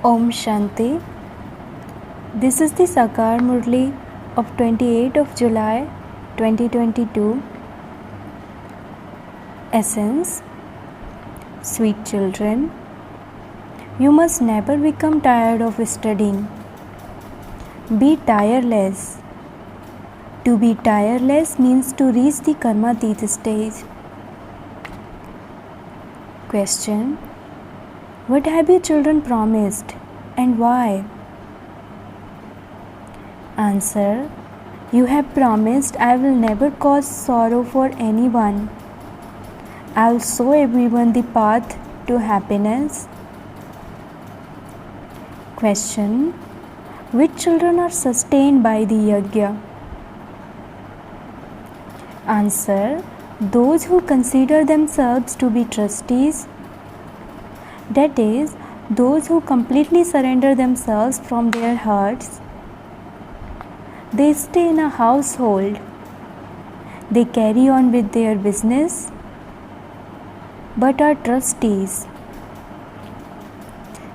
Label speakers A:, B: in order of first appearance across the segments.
A: Om Shanti. This is the Sakar Murli of 28th of July 2022. Essence. Sweet children, you must never become tired of studying. Be tireless. To be tireless means to reach the Karmatit stage. Question. What have you children promised and why? Answer. You have promised I will never cause sorrow for anyone. I will show everyone the path to happiness. Question. Which children are sustained by the yajna? Answer. Those who consider themselves to be trustees, that is, those who completely surrender themselves from their hearts. They stay in a household. They carry on with their business, but are trustees.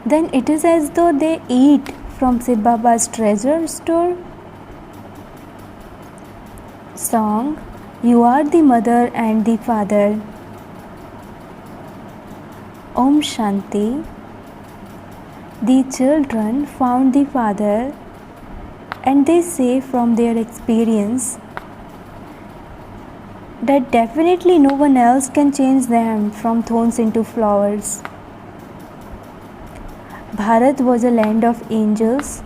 A: Then it is as though they eat from Shiv Baba's treasure store. Song. You are the mother and the father. Om Shanti. The children found the father and they say from their experience that definitely no one else can change them from thorns into flowers. Bharat was a land of angels,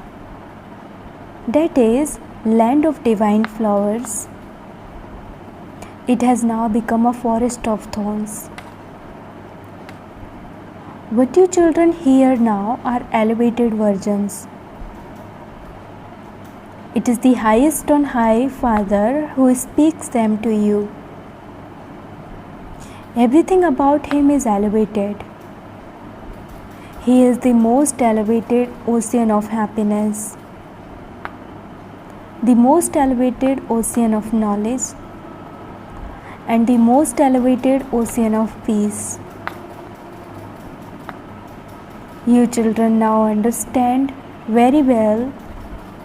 A: that is, land of divine flowers. It has now become a forest of thorns. What you children hear now are elevated versions. It is the highest on high Father who speaks them to you. Everything about him is elevated. He is the most elevated ocean of happiness, the most elevated ocean of knowledge, and the most elevated ocean of peace. You children now understand very well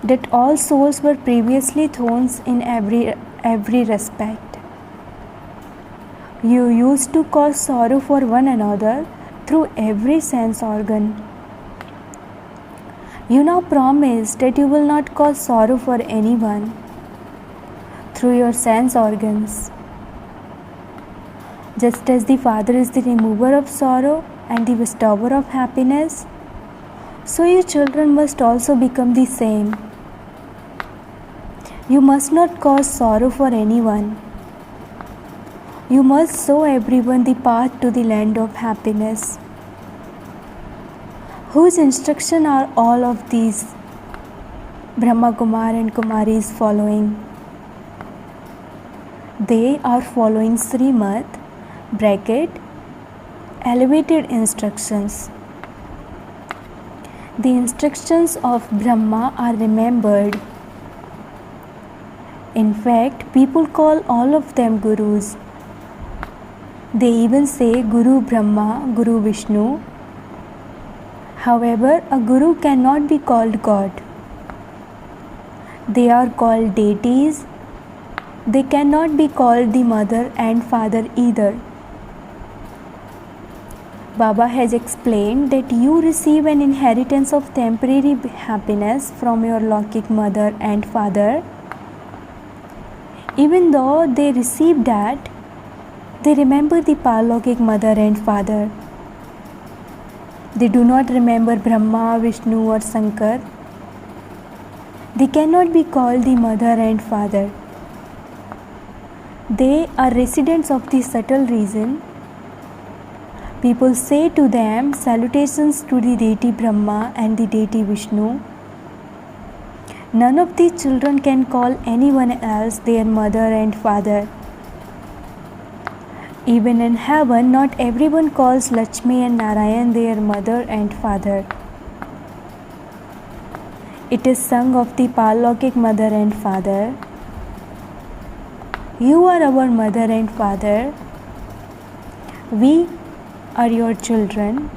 A: that all souls were previously thorns in every respect. You used to cause sorrow for one another through every sense organ. You now promise that you will not cause sorrow for anyone through your sense organs. Just as the Father is the remover of sorrow and the bestower of happiness, so you children must also become the same. You must not cause sorrow for anyone. You must show everyone the path to the land of happiness. Whose instruction are all of these Brahma Kumar and Kumaris following? They are following Srimad elevated instructions. The instructions of Brahma are remembered. In fact, people call all of them gurus. They even say Guru Brahma, Guru Vishnu. However, a guru cannot be called God. They are called deities. They cannot be called the mother and father either. Baba has explained that you receive an inheritance of temporary happiness from your Lokik mother and father. Even though they receive that, they remember the Paralokik mother and father. They do not remember Brahma, Vishnu or Shankar. They cannot be called the mother and father. They are residents of the subtle region. People say to them, salutations to the deity Brahma and the deity Vishnu. None of these children can call anyone else their mother and father. Even in heaven, not everyone calls Lakshmi and Narayan their mother and father. It is sung of the Paralokik mother and father. You are our mother and father. We are your children.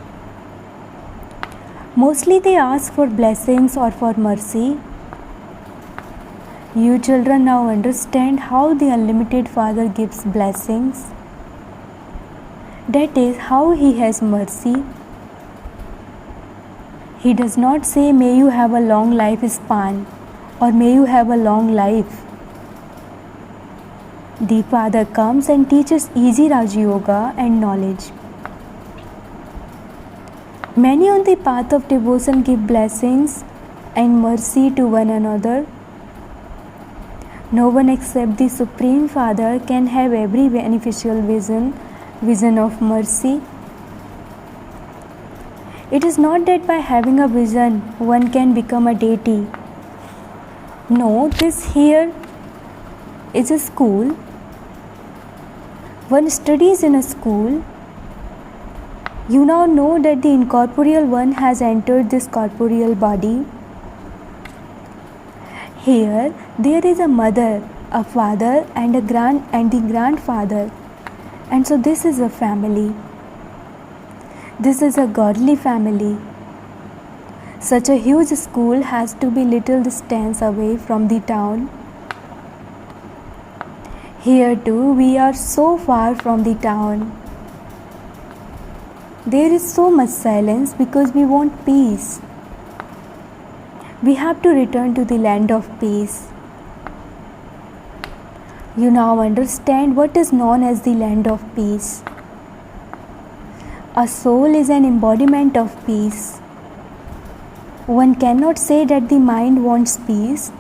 A: Mostly they ask for blessings or for mercy. You children now understand how the unlimited Father gives blessings. That is how He has mercy. He does not say, may you have a long life span or may you have a long life. The Father comes and teaches easy Raj Yoga and knowledge. Many on the path of devotion give blessings and mercy to one another. No one except the Supreme Father can have every beneficial vision of mercy. It is not that by having a vision one can become a deity. No, this here is a school. One studies in a school. You now know that the incorporeal one has entered this corporeal body. Here, there is a mother, a father, and the grandfather, and so this is a family. This is a godly family. Such a huge school has to be little distance away from the town. Here too, we are so far from the town. There is so much silence because we want peace. We have to return to the land of peace. You now understand what is known as the land of peace. A soul is an embodiment of peace. One cannot say that the mind wants peace,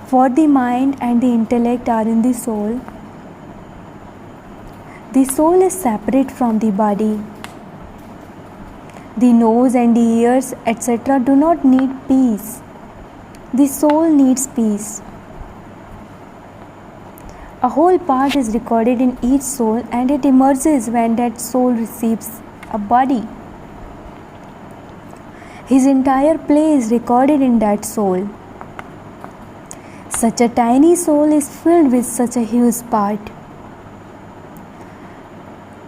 A: for the mind and the intellect are in the soul. The soul is separate from the body. The nose and the ears, etc., do not need peace. The soul needs peace. A whole part is recorded in each soul and it emerges when that soul receives a body. His entire play is recorded in that soul. Such a tiny soul is filled with such a huge part.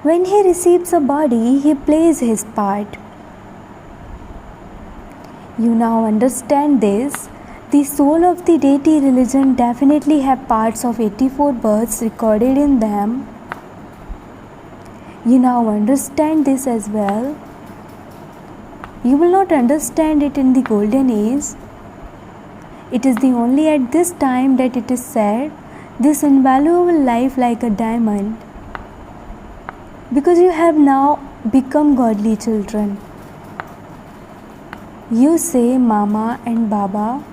A: When he receives a body, he plays his part. You now understand this. The soul of the deity religion definitely have parts of 84 births recorded in them. You now understand this as well. You will not understand it in the golden age. It is the only at this time that it is said, this invaluable life like a diamond. Because you have now become godly children. You say Mama and Baba.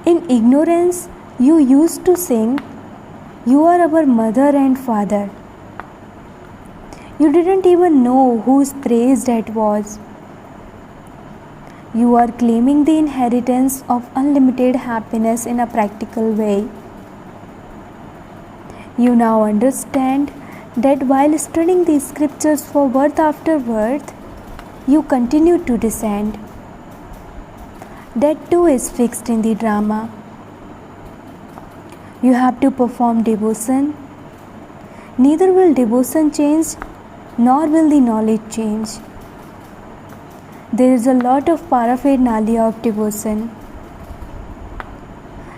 A: In ignorance, you used to sing, you are our mother and father. You didn't even know whose praise that was. You are claiming the inheritance of unlimited happiness in a practical way. You now understand that while studying the scriptures for birth after birth, you continue to descend. That too is fixed in the drama. You have to perform devotion. Neither will devotion change, nor will the knowledge change. There is a lot of paraphernalia of devotion.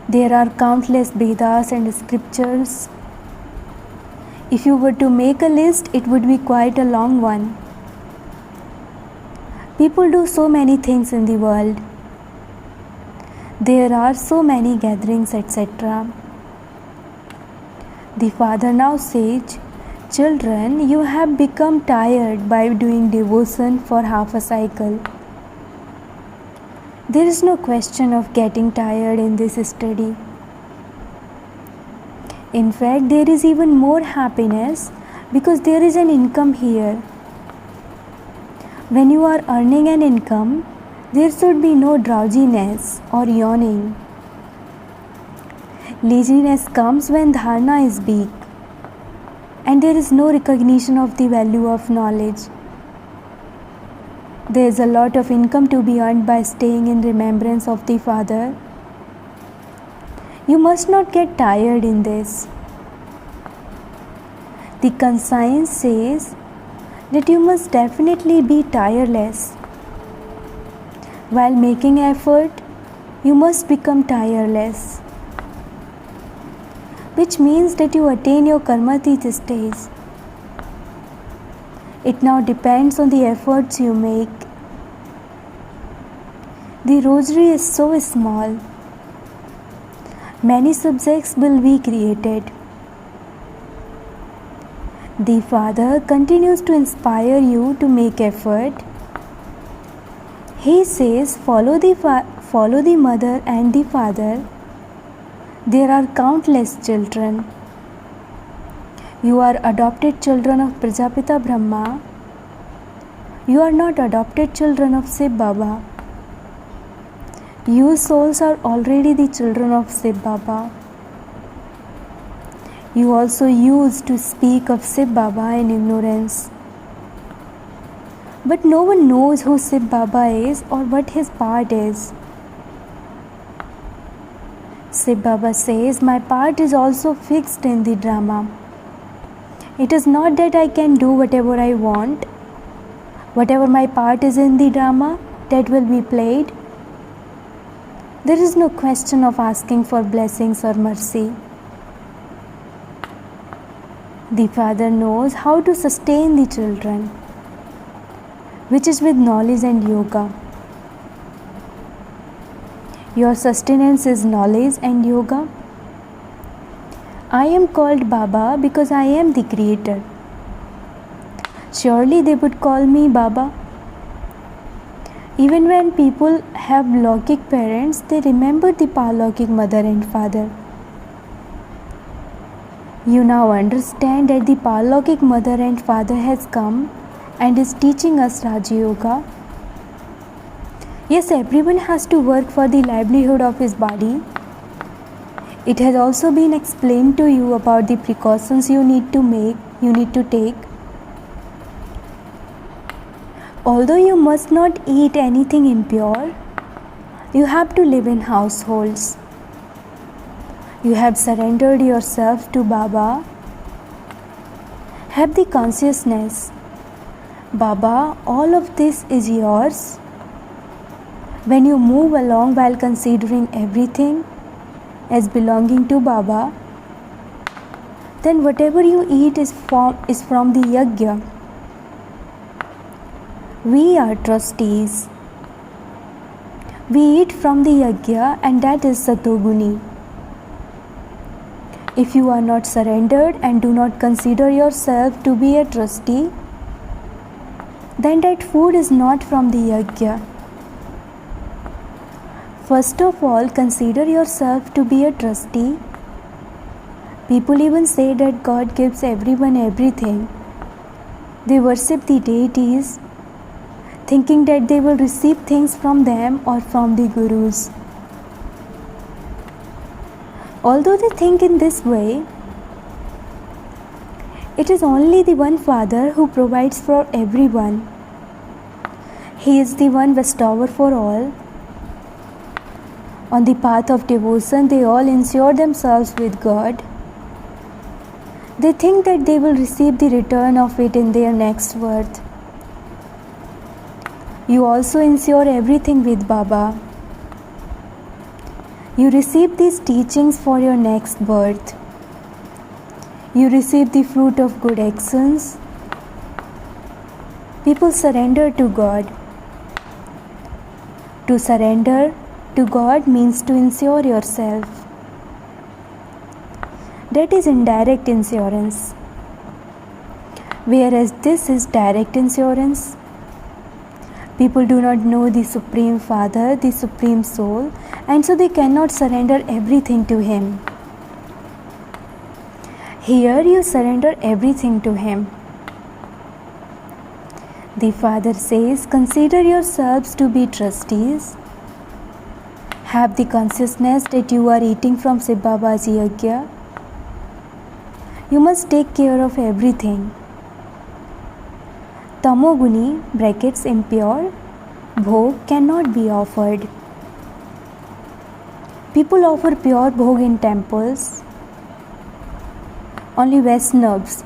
A: There are countless Vedas and scriptures. If you were to make a list, it would be quite a long one. People do so many things in the world. There are so many gatherings, etc. The Father now says, children, you have become tired by doing devotion for half a cycle. There is no question of getting tired in this study. In fact, there is even more happiness because there is an income here. When you are earning an income, there should be no drowsiness or yawning. Laziness comes when dharana is weak and there is no recognition of the value of knowledge. There is a lot of income to be earned by staying in remembrance of the Father. You must not get tired in this. The conscience says, that you must definitely be tireless. While making effort, you must become tireless, which means that you attain your karmatit stage. It now depends on the efforts you make. The rosary is so small. Many subjects will be created. The Father continues to inspire you to make effort. He says, follow the mother and the father. There are countless children. You are adopted children of Prajapita Brahma. You are not adopted children of Shiv Baba. You souls are already the children of Shiv Baba. You also used to speak of Shiv Baba in ignorance. But no one knows who Shiv Baba is or what his part is. Shiv Baba says, my part is also fixed in the drama. It is not that I can do whatever I want. Whatever my part is in the drama, that will be played. There is no question of asking for blessings or mercy. The Father knows how to sustain the children, which is with knowledge and yoga. Your sustenance is knowledge and yoga. I am called Baba because I am the Creator. Surely they would call me Baba. Even when people have Lokik parents, they remember the Palokik mother and father. You now understand that the Palokik mother and father has come and is teaching us Raja Yoga. Yes, everyone has to work for the livelihood of his body. It has also been explained to you about the precautions you need to take. Although you must not eat anything impure, you have to live in households. You have surrendered yourself to Baba. Have the consciousness, Baba, all of this is yours. When you move along while considering everything as belonging to Baba, then whatever you eat is from the yajna. We are trustees. We eat from the yajna, and that is Satoguni. If you are not surrendered and do not consider yourself to be a trustee, then that food is not from the yajna. First of all, consider yourself to be a trustee. People even say that God gives everyone everything. They worship the deities, thinking that they will receive things from them or from the gurus. Although they think in this way, it is only the one Father who provides for everyone. He is the one bestower for all. On the path of devotion, they all insure themselves with God. They think that they will receive the return of it in their next birth. You also insure everything with Baba. You receive these teachings for your next birth. You receive the fruit of good actions. People surrender to God. To surrender to God means to insure yourself. That is indirect insurance. Whereas this is direct insurance. People do not know the Supreme Father, the Supreme Soul, and so they cannot surrender everything to Him. Here you surrender everything to Him. The Father says, consider yourselves to be trustees. Have the consciousness that you are eating from Shiv Baba's yajna. You must take care of everything. Tamoguni (impure) bhog cannot be offered. People offer pure bhog in temples. Only Vaishnavas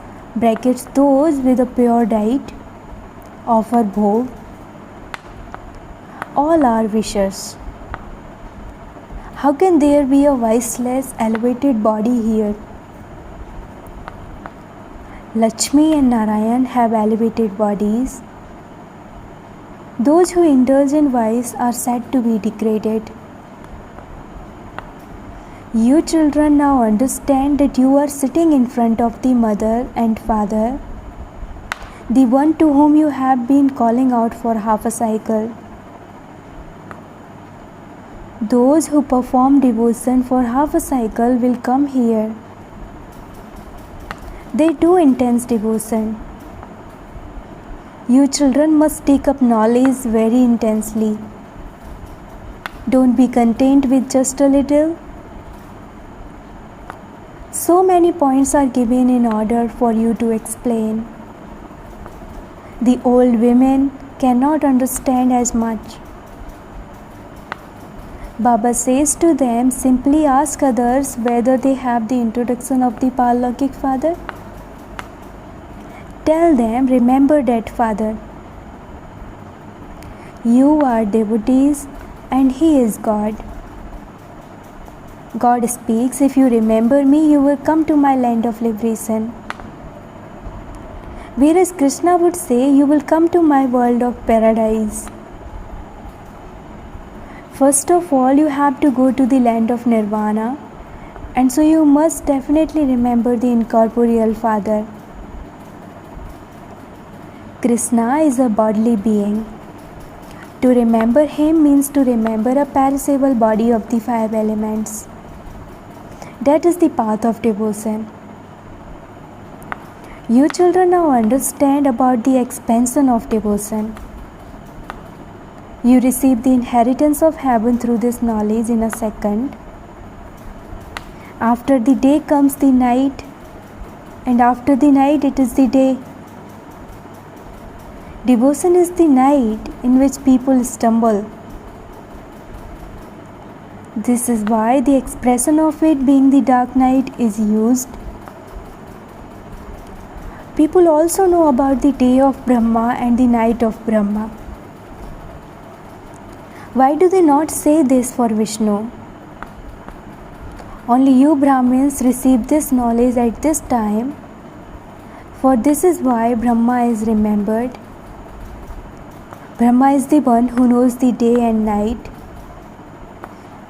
A: (those with a pure diet) offer bhog, all our wishes. How can there be a viceless, elevated body here? Lakshmi and Narayan have elevated bodies. Those who indulge in vice are said to be degraded. You children now understand that you are sitting in front of the mother and father, the one to whom you have been calling out for half a cycle. Those who perform devotion for half a cycle will come here. They do intense devotion. You children must take up knowledge very intensely. Don't be content with just a little. So many points are given in order for you to explain. The old women cannot understand as much. Baba says to them, simply ask others whether they have the introduction of the Paralokik Father. Tell them, remember that Father. You are devotees and He is God. God speaks, if you remember me, you will come to my land of liberation. Whereas Krishna would say, you will come to my world of paradise. First of all, you have to go to the land of Nirvana, and so you must definitely remember the incorporeal Father. Krishna is a bodily being. To remember him means to remember a perishable body of the 5 elements. That is the path of devotion. You children now understand about the expansion of devotion. You receive the inheritance of heaven through this knowledge in a second. After the day comes the night, and after the night it is the day. Devotion is the night in which people stumble. This is why the expression of it being the dark night is used. People also know about the day of Brahma and the night of Brahma. Why do they not say this for Vishnu? Only you Brahmins receive this knowledge at this time, for this is why Brahma is remembered. Brahma is the one who knows the day and night.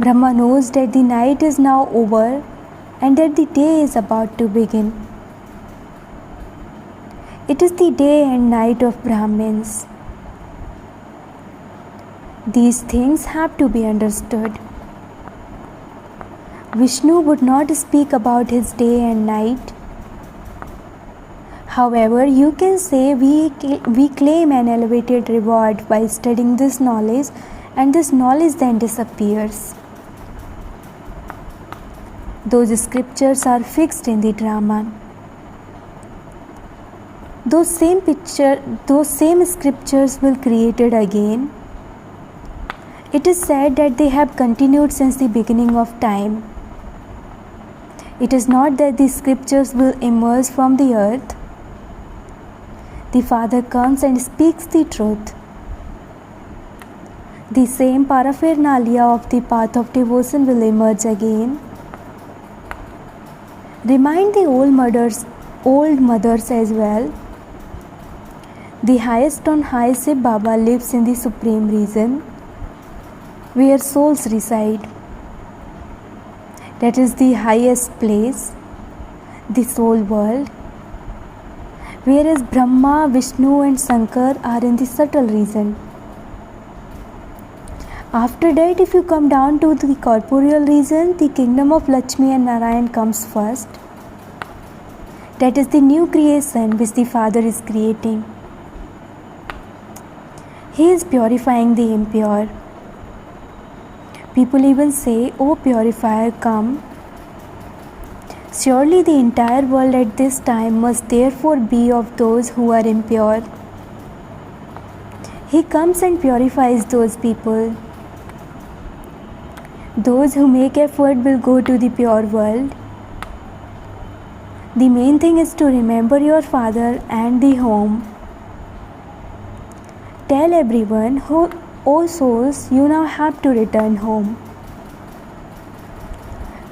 A: Brahma knows that the night is now over and that the day is about to begin. It is the day and night of Brahmins. These things have to be understood. Vishnu would not speak about his day and night. However, you can say we claim an elevated reward by studying this knowledge, and this knowledge then disappears. Those scriptures are fixed in the drama. Those same scriptures will created again. It is said that they have continued since the beginning of time. It is not that the scriptures will emerge from the earth. The Father comes and speaks the truth. The same paraphernalia of the path of devotion will emerge again. Remind the old mothers as well. The highest on high Shiv Baba lives in the supreme region where souls reside. That is the highest place, the soul world. Whereas Brahma, Vishnu and Shankar are in the subtle region. After that, if you come down to the corporeal region, the kingdom of Lakshmi and Narayan comes first. That is the new creation which the Father is creating. He is purifying the impure. People even say, "O purifier, come." Surely the entire world at this time must therefore be of those who are impure. He comes and purifies those people. Those who make effort will go to the pure world. The main thing is to remember your Father and the home. Tell everyone who, oh souls, you now have to return home.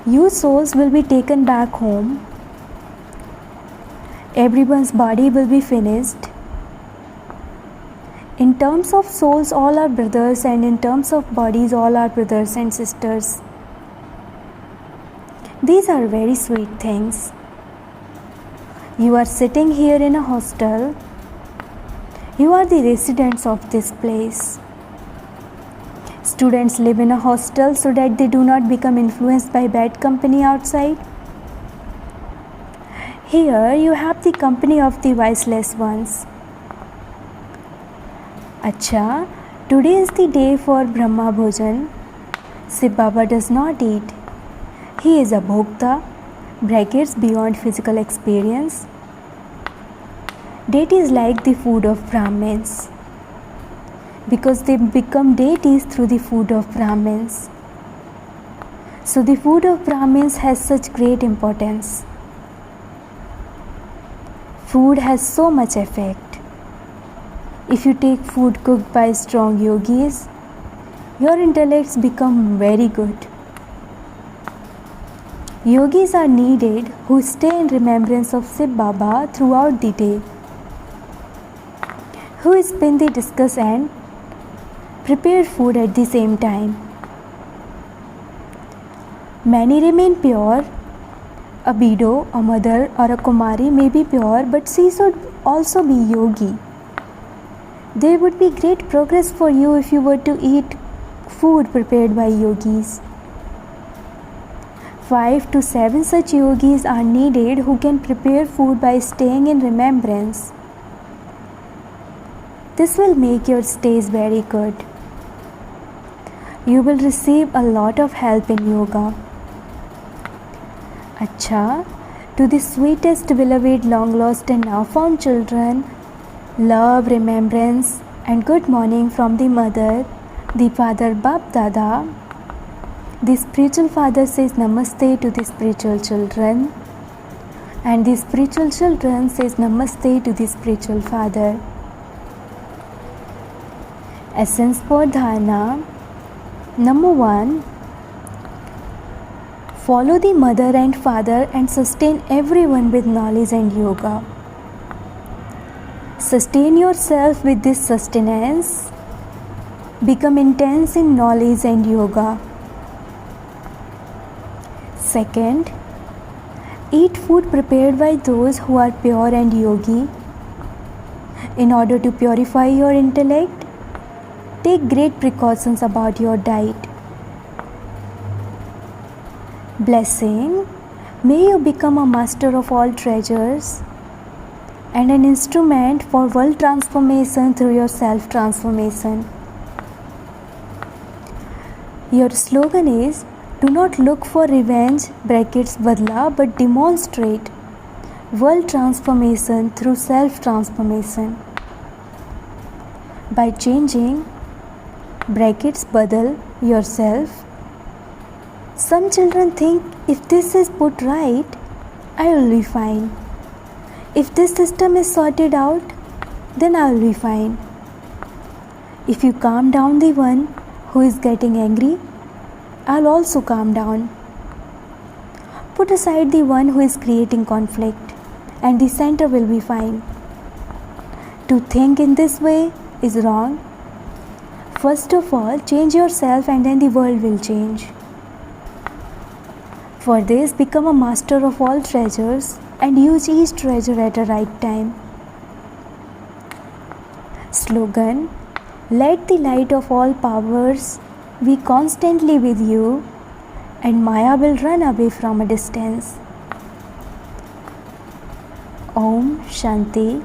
A: You souls will be taken back home. Everyone's body will be finished. In terms of souls, all are brothers, and in terms of bodies, all are brothers and sisters. These are very sweet things. You are sitting here in a hostel. You are the residents of this place. Students live in a hostel so that they do not become influenced by bad company outside. Here you have the company of the viceless ones. Acha, today is the day for Brahma Bhojan. Shiv Baba does not eat. He is a bhokta, brackets beyond physical experience. Deities like the food of Brahmins because they become deities through the food of Brahmins. So the food of Brahmins has such great importance. Food has so much effect. If you take food cooked by strong yogis, your intellects become very good. Yogis are needed who stay in remembrance of Shiv Baba throughout the day, who spin the discus and prepare food at the same time. Many remain pure. A Bido, a mother or a Kumari may be pure, but she should also be yogi. There would be great progress for you if you were to eat food prepared by yogis. 5 to 7 such yogis are needed who can prepare food by staying in remembrance. This will make your stays very good. You will receive a lot of help in yoga. Acha, to the sweetest beloved long lost and now found children, love, remembrance and good morning from the mother, the father Bap Dada. The spiritual father says namaste to the spiritual children, and the spiritual children says namaste to the spiritual father. Essence for dharana. Number 1. Follow the mother and father and sustain everyone with knowledge and yoga. Sustain yourself with this sustenance. Become intense in knowledge and yoga. Second, eat food prepared by those who are pure and yogi. In order to purify your intellect, take great precautions about your diet. Blessing, may you become a master of all treasures and an instrument for world transformation through your self-transformation. Your slogan is, do not look for revenge, brackets badla, but demonstrate world transformation through self-transformation. By changing, brackets badal, yourself. Some children think if this is put right, I will be fine. If this system is sorted out, then I will be fine. If you calm down the one who is getting angry, I'll also calm down. Put aside the one who is creating conflict, and the center will be fine. To think in this way is wrong. First of all, change yourself and then the world will change. For this, become a master of all treasures and use each treasure at a right time. Slogan, let the light of all powers be constantly with you and Maya will run away from a distance. Om Shanti.